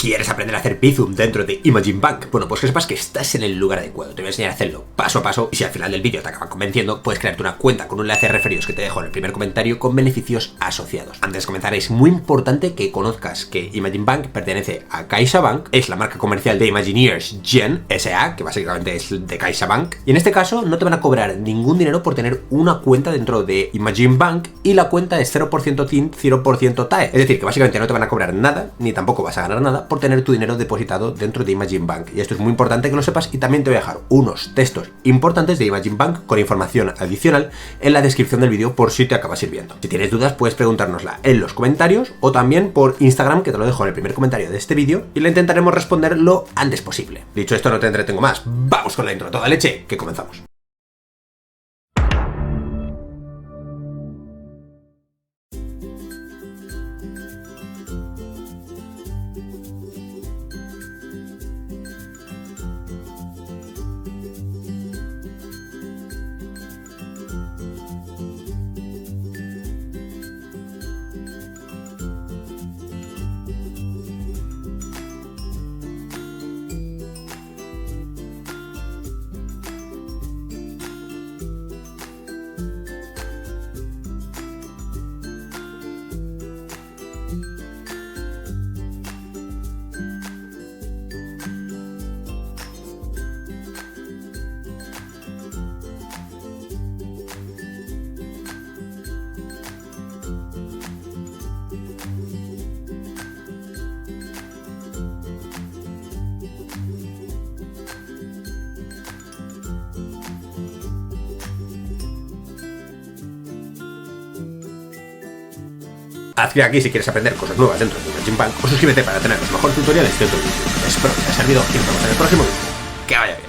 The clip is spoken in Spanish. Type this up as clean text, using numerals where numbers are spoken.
¿Quieres aprender a hacer Bizum dentro de Imagine Bank? Bueno, pues que sepas que estás en el lugar adecuado. Te voy a enseñar a hacerlo paso a paso y si al final del vídeo te acaba convenciendo, puedes crearte una cuenta con un enlace de referidos que te dejo en el primer comentario con beneficios asociados. Antes de comenzar, es muy importante que conozcas que Imagine Bank pertenece a CaixaBank, es la marca comercial de Imagineers Gen S.A., que básicamente es de CaixaBank, y en este caso no te van a cobrar ningún dinero por tener una cuenta dentro de Imagine Bank y la cuenta es 0% TIN, 0% TAE. Es decir, que básicamente no te van a cobrar nada, ni tampoco vas a ganar nada por tener tu dinero depositado dentro de Imagine Bank. Y esto es muy importante que lo sepas y también te voy a dejar unos textos importantes de Imagine Bank con información adicional en la descripción del vídeo por si te acaba sirviendo. Si tienes dudas puedes preguntárnosla en los comentarios o también por Instagram, que te lo dejo en el primer comentario de este vídeo y le intentaremos responder lo antes posible. Dicho esto, no te entretengo más, vamos con la intro toda leche, que comenzamos. Haz clic aquí si quieres aprender cosas nuevas dentro de Imagine Bank o suscríbete para tener los mejores tutoriales de tu vídeo. Espero que te haya servido y nos vemos en el próximo vídeo. Que vaya bien.